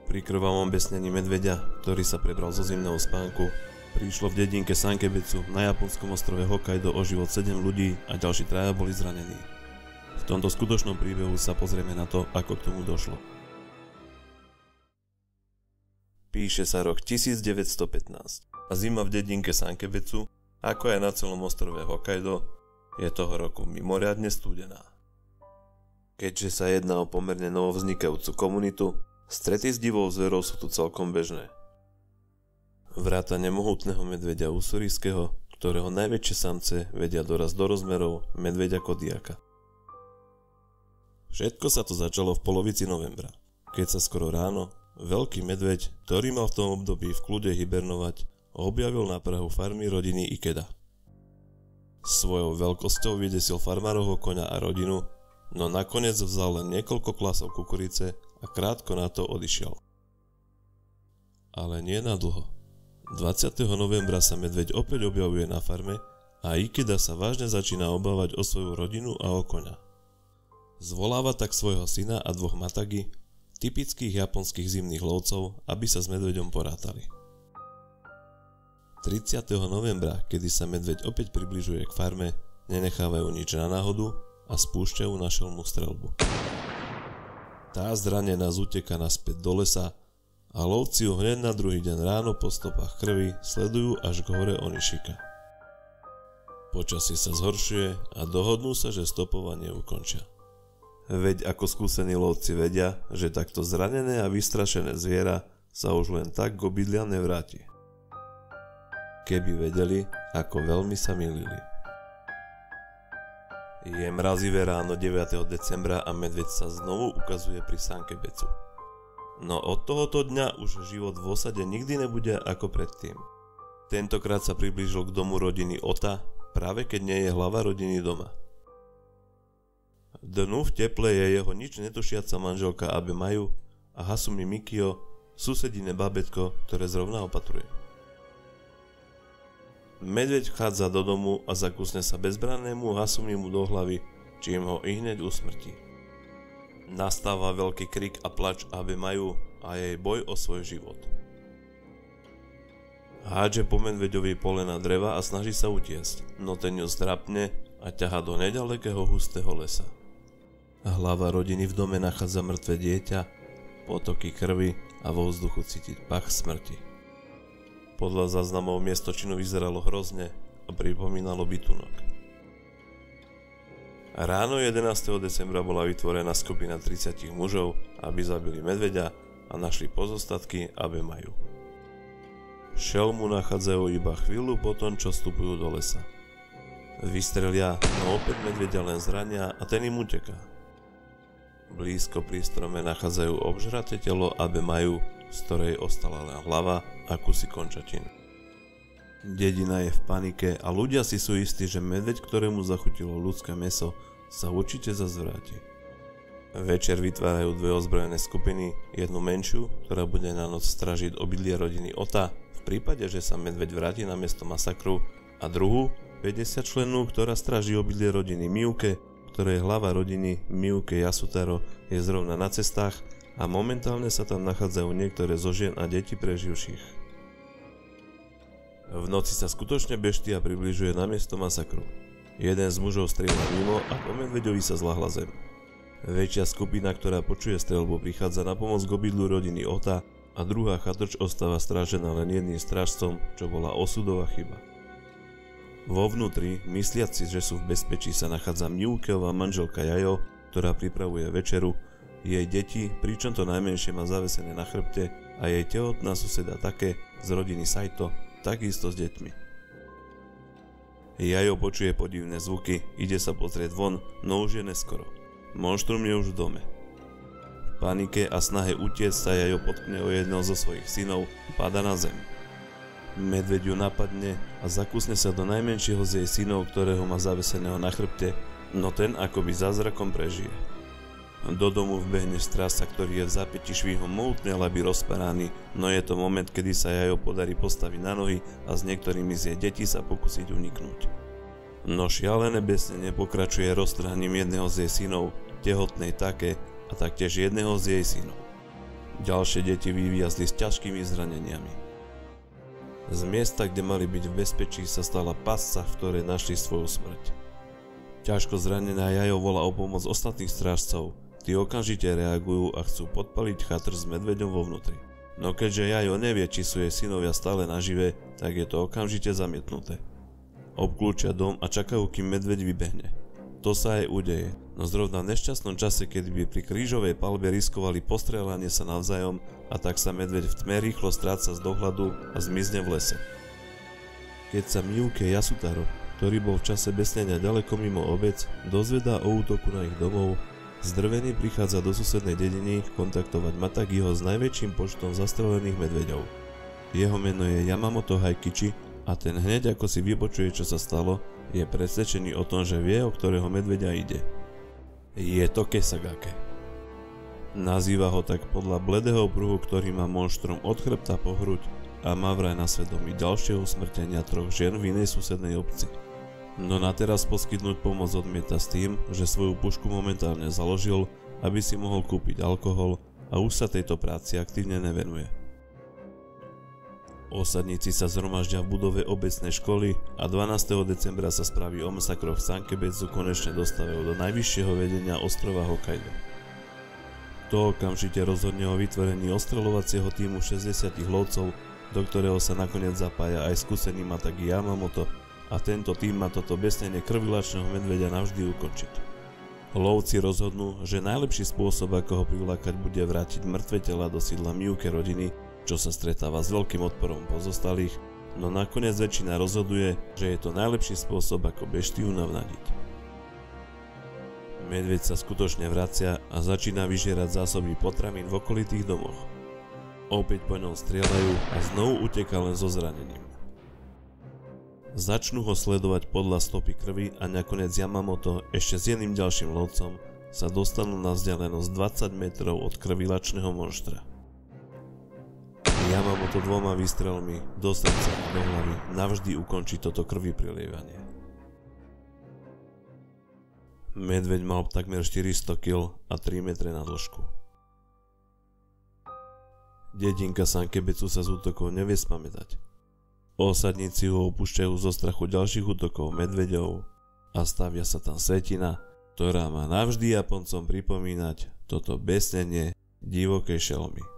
Pri krvavom besnení medveďa, ktorý sa prebral zo zimného spánku, prišlo v dedinke Sankebecu na japonskom ostrove Hokkaido o život 7 ľudí a ďalší 3 boli zranení. V tomto skutočnom príbehu sa pozrieme na to, ako k tomu došlo. Píše sa rok 1915 a zima v dedinke Sankebecu, ako aj na celom ostrove Hokkaido, je toho roku mimoriadne studená. Keďže sa jedná o pomerne novovznikajúcu komunitu, strety s divou zverou sú tu celkom bežné. Vrátane mohutného medveďa ussúrijského, ktorého najväčšie samce vedia dorast do rozmerov medveďa kodiaka. Všetko sa to začalo v polovici novembra, keď sa skoro ráno veľký medveď, ktorý mal v tom období v kľude hibernovať, objavil na prahu farmy rodiny Ikeda. Svojou veľkosťou vydesil farmárovho koňa a rodinu, no nakoniec vzal len niekoľko klasov kukurice a krátko na to odišiel. Ale nie na dlho. 20. novembra sa medveď opäť objavuje na farme a Ikeda sa vážne začína obávať o svoju rodinu a o koňa. Zvoláva tak svojho syna a 2 matagi, typických japonských zimných lovcov, aby sa s medveďom porátali. 30. novembra, kedy sa medveď opäť približuje k farme, nenechávajú nič na náhodu a spúšťajú na šelmu streľbu. Tá zranená uteká naspäť do lesa a lovci ju hneď na druhý deň ráno po stopách krvi sledujú až k hore Onishika. Počasie sa zhoršuje a dohodnú sa, že stopovanie ukončia. Veď ako skúsení lovci vedia, že takto zranené a vystrašené zviera sa už len tak k obydliam nevráti. Keby vedeli, ako veľmi sa mýlili. Je mrazivé ráno 9. decembra a medveď sa znovu ukazuje pri Sankebecu. No od tohoto dňa už život v osade nikdy nebude ako predtým. Tentokrát sa priblížil k domu rodiny Ota, práve keď nie je hlava rodiny doma. Dnu v teple je jeho nič netušiaca manželka Abemayu a Hasumi Mikio, susedine bábätko, ktoré zrovna opatruje. Medveď vchádza do domu a zakusne sa bezbrannému Hasumimu do hlavy, čím ho ihneď usmrtí. Nastáva veľký krik a plač Abemayu a jej boj o svoj život. Hádže po medveďovi polena dreva a snaží sa utiecť, no ten ju zdrapne a ťahá do nedalekého hustého lesa. Hlava rodiny v dome nachádza mŕtve dieťa, potoky krvi a vo vzduchu cítiť pach smrti. Podľa záznamov miesto činu vyzeralo hrozne a pripomínalo bytunok. Ráno 11. decembra bola vytvorená skupina 30 mužov, aby zabili medveďa a našli pozostatky Abemayu. Šelmu nachádzajú iba chvíľu potom, čo vstupujú do lesa. Vystrelia, no opäť medveďa len zrania a ten im uteká. Blízko pri strome nachádzajú obžraté telo Abemayu, z ktorej ostala len hlava a kusy končatín. Dedina je v panike a ľudia si sú istí, že medveď, ktorému zachutilo ľudské mäso, sa určite zazvráti. Večer vytvárajú 2 ozbrojené skupiny, jednu menšiu, ktorá bude na noc stražiť obydlie rodiny Ota v prípade, že sa medveď vráti na miesto masakru, a druhú, 50 členú, ktorá stráži obydlie rodiny Miuke, ktorej hlava rodiny Miuke Yasutaro je zrovna na cestách a momentálne sa tam nachádzajú niektoré zo žien a detí preživších. V noci sa skutočne beštia približuje na miesto masakru. Jeden z mužov strieľa mimo a po medveďovi sa zľahla zem. Väčšia skupina, ktorá počuje streľbu, prichádza na pomoc k obydlu rodiny Ota a druhá chatrč ostáva strážená len jedným strážcom, čo bola osudová chyba. Vo vnútri, mysliaci, že sú v bezpečí, sa nachádza Miukeová manželka Jajo, ktorá pripravuje večeru, jej deti, pričom to najmenšie má zavesené na chrbte, a jej tehotná suseda Take z rodiny Saito, takisto s deťmi. Jajo počuje podivné zvuky, ide sa pozrieť von, no už je neskoro. Monštrum je už v dome. V panike a snahe utiecť sa Jajo potkne o jedného zo svojich synov, pada na zem. Medveď ju napadne a zakusne sa do najmenšieho z jej synov, ktorého má zaveseného na chrbte, no ten akoby zázrakom prežije. Do domu vbehne strážca, ktorý je v zápätí švíhom mohutný, ale by rozparaný, no je to moment, kedy sa Jajo podarí postaviť na nohy a s niektorými z jej detí sa pokúsiť uniknúť. No šialené besnenie pokračuje roztrhaním jedného z jej synov, tehotnej Take, a taktiež jedného z jej synov. Ďalšie deti vyviazli s ťažkými zraneniami. Z miesta, kde mali byť v bezpečí, sa stala pasca, v ktorej našli svoju smrť. Ťažko zranená Jajo volá o pomoc ostatných strážcov. Tí okamžite reagujú a chcú podpaliť chatr s medveďom vo vnútri. No keďže Jajo nevie, či sú jej synovia stále nažive, tak je to okamžite zamietnuté. Obklúčia dom a čakajú, kým medveď vybehne. To sa aj udeje, no zrovna v nešťastnom čase, kedy by pri krížovej palbe riskovali postrieľanie sa navzájom, a tak sa medveď v tme rýchlo stráca z dohľadu a zmizne v lese. Keď sa Miyuke Yasutaro, ktorý bol v čase besnenia ďaleko mimo obec, dozvedá o útoku na ich domov, zdrvený prichádza do susednej dediny kontaktovať Matagiho s najväčším počtom zastrelených medveďov. Jeho meno je Yamamoto Haikichi a ten hneď ako si vypočuje, čo sa stalo, je presvedčený o tom, že vie, o ktorého medveďa ide. Je to Kesagake. Nazýva ho tak podľa bledého pruhu, ktorý má monštrum od chrbta po hruď a má vraj na svedomí ďalšieho usmrtenia 3 žien v inej susednej obci. No na teraz poskytnúť pomoc odmieta s tým, že svoju pušku momentálne založil, aby si mohol kúpiť alkohol a už sa tejto práci aktívne nevenuje. Osadníci sa zhromaždia v budove obecnej školy a 12. decembra sa správy o masakroch v Sankebecu konečne dostávajú do najvyššieho vedenia ostrova Hokkaido. To okamžite rozhodne o vytvorení ostreľovacieho tímu 60 lovcov, do ktorého sa nakoniec zapája aj skúsený Matagi Yamamoto, a tento tým má toto besnenie krvilačného medveďa navždy ukončiť. Lovci rozhodnú, že najlepší spôsob, ako ho prilákať, bude vrátiť mŕtve tela do sídla Miyuke rodiny, čo sa stretáva s veľkým odporom pozostalých, no nakoniec väčšina rozhoduje, že je to najlepší spôsob, ako beštiu navnadiť. Medveď sa skutočne vracia a začína vyžierať zásoby potravín v okolitých domoch. Opäť po ňom strieľajú a znovu uteká len so zranením. Začnú ho sledovať podľa stopy krvi a nakoniec Yamamoto ešte s jedným ďalším lovcom sa dostanú na vzdialenosť 20 metrov od krvilačného monštra. Yamamoto 2 výstrelmi do srdca a do hlavy navždy ukončí toto krvi prilievanie. Medveď mal takmer 400 kg a 3 metre na dĺžku. Dedinka Sankebecu sa z útokov nevie spamätať. Osadníci ho opúšťajú zo strachu ďalších útokov medveďov a stavia sa tam svetina, ktorá má navždy Japoncom pripomínať toto besnenie divokej šelmy.